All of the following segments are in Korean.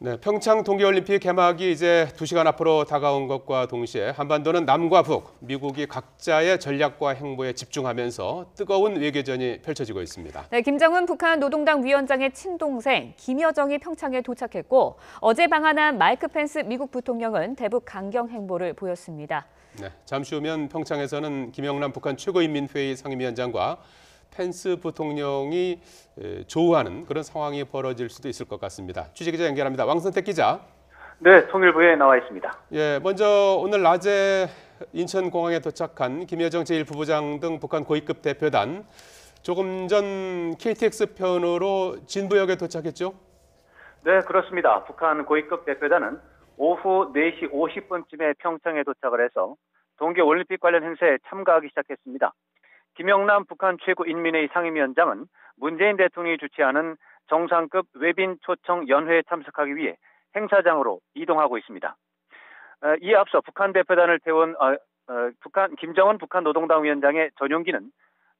네, 평창 동계올림픽 개막이 이제 2시간 앞으로 다가온 것과 동시에 한반도는 남과 북, 미국이 각자의 전략과 행보에 집중하면서 뜨거운 외교전이 펼쳐지고 있습니다. 네, 김정은 북한 노동당 위원장의 친동생 김여정이 평창에 도착했고 어제 방한한 마이크 펜스 미국 부통령은 대북 강경 행보를 보였습니다. 네, 잠시 후면 평창에서는 김영남 북한 최고인민회의 상임위원장과 펜스 부통령이 조우하는 그런 상황이 벌어질 수도 있을 것 같습니다. 취재기자 연결합니다. 왕선택 기자. 네, 통일부에 나와 있습니다. 예, 먼저 오늘 낮에 인천공항에 도착한 김여정 제1부부장 등 북한 고위급 대표단. 조금 전 KTX 편으로 진부역에 도착했죠? 네, 그렇습니다. 북한 고위급 대표단은 오후 4시 50분쯤에 평창에 도착을 해서 동계올림픽 관련 행사에 참가하기 시작했습니다. 김영남 북한 최고인민회의 상임위원장은 문재인 대통령이 주최하는 정상급 외빈 초청 연회에 참석하기 위해 행사장으로 이동하고 있습니다. 이에 앞서 북한 대표단을 태운 김정은 북한 노동당 위원장의 전용기는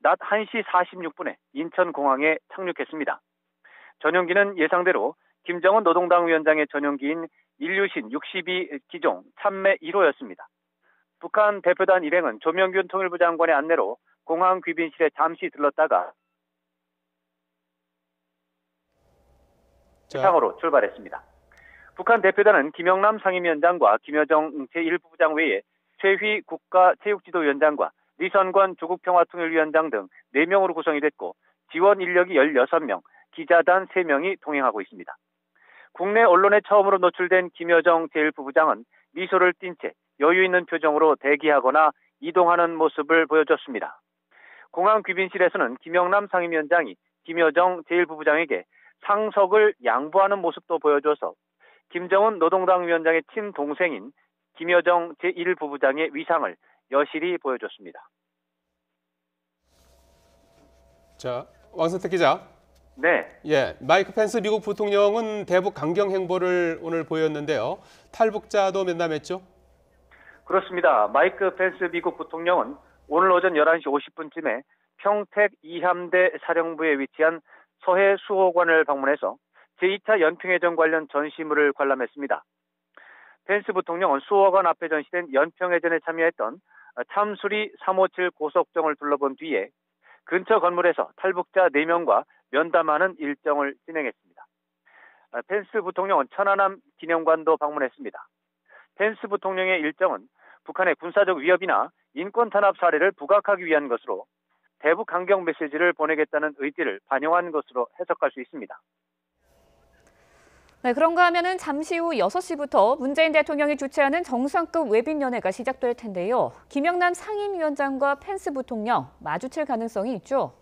낮 1시 46분에 인천공항에 착륙했습니다. 전용기는 예상대로 김정은 노동당 위원장의 전용기인 인류신 62기종 참매 1호였습니다. 북한 대표단 일행은 조명균 통일부 장관의 안내로 공항 귀빈실에 잠시 들렀다가 지상으로 출발했습니다. 북한 대표단은 김영남 상임위원장과 김여정 제1부부장 외에 최휘 국가체육지도위원장과 리선권 조국평화통일위원장 등 4명으로 구성이 됐고 지원 인력이 16명, 기자단 3명이 동행하고 있습니다. 국내 언론에 처음으로 노출된 김여정 제1부부장은 미소를 띤 채 여유 있는 표정으로 대기하거나 이동하는 모습을 보여줬습니다. 공항 귀빈실에서는 김영남 상임위원장이 김여정 제1부부장에게 상석을 양보하는 모습도 보여줘서 김정은 노동당 위원장의 친동생인 김여정 제1부부장의 위상을 여실히 보여줬습니다. 자, 왕선택 기자. 네. 예, 마이크 펜스 미국 부통령은 대북 강경 행보를 오늘 보였는데요. 탈북자도 면담했죠? 그렇습니다. 마이크 펜스 미국 부통령은 오늘 오전 11시 50분쯤에 평택 이함대 사령부에 위치한 서해 수호관을 방문해서 제2차 연평해전 관련 전시물을 관람했습니다. 펜스 부통령은 수호관 앞에 전시된 연평해전에 참여했던 참수리 357 고속정을 둘러본 뒤에 근처 건물에서 탈북자 4명과 면담하는 일정을 진행했습니다. 펜스 부통령은 천안함 기념관도 방문했습니다. 펜스 부통령의 일정은 북한의 군사적 위협이나 인권 탄압 사례를 부각하기 위한 것으로 대북 강경 메시지를 보내겠다는 의지를 반영한 것으로 해석할 수 있습니다. 네, 그런가 하면은 잠시 후 6시부터 문재인 대통령이 주최하는 정상급 외빈연회가 시작될 텐데요. 김영남 상임위원장과 펜스 부통령 마주칠 가능성이 있죠?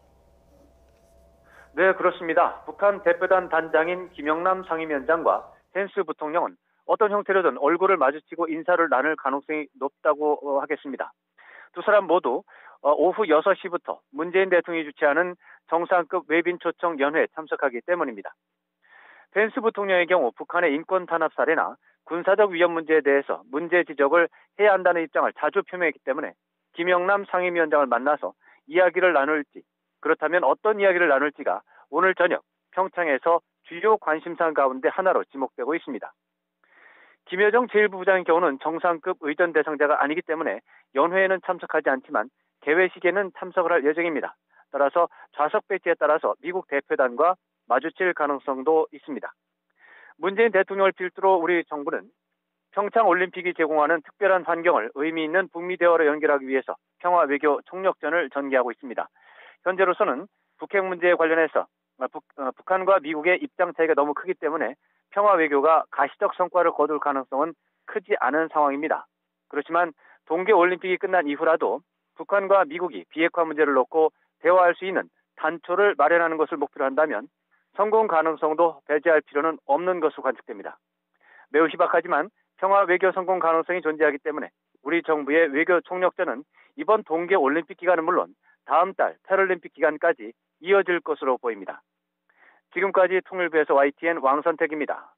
네, 그렇습니다. 북한 대표단 단장인 김영남 상임위원장과 펜스 부통령은 어떤 형태로든 얼굴을 마주치고 인사를 나눌 가능성이 높다고 하겠습니다. 두 사람 모두 오후 6시부터 문재인 대통령이 주최하는 정상급 외빈 초청 연회에 참석하기 때문입니다. 펜스 부통령의 경우 북한의 인권 탄압 사례나 군사적 위협 문제에 대해서 문제 지적을 해야 한다는 입장을 자주 표명했기 때문에 김영남 상임위원장을 만나서 이야기를 나눌지, 그렇다면 어떤 이야기를 나눌지가 오늘 저녁 평창에서 주요 관심사 가운데 하나로 지목되고 있습니다. 김여정 제1부부장의 경우는 정상급 의전 대상자가 아니기 때문에 연회에는 참석하지 않지만 개회식에는 참석을 할 예정입니다. 따라서 좌석 배치에 따라서 미국 대표단과 마주칠 가능성도 있습니다. 문재인 대통령을 필두로 우리 정부는 평창 올림픽이 제공하는 특별한 환경을 의미 있는 북미 대화로 연결하기 위해서 평화 외교 총력전을 전개하고 있습니다. 현재로서는 북핵 문제에 관련해서 북한과 미국의 입장 차이가 너무 크기 때문에 평화 외교가 가시적 성과를 거둘 가능성은 크지 않은 상황입니다. 그렇지만 동계올림픽이 끝난 이후라도 북한과 미국이 비핵화 문제를 놓고 대화할 수 있는 단초를 마련하는 것을 목표로 한다면 성공 가능성도 배제할 필요는 없는 것으로 관측됩니다. 매우 희박하지만 평화 외교 성공 가능성이 존재하기 때문에 우리 정부의 외교 총력전은 이번 동계올림픽 기간은 물론 다음 달 패럴림픽 기간까지 이어질 것으로 보입니다. 지금까지 통일부에서 YTN 왕선택입니다.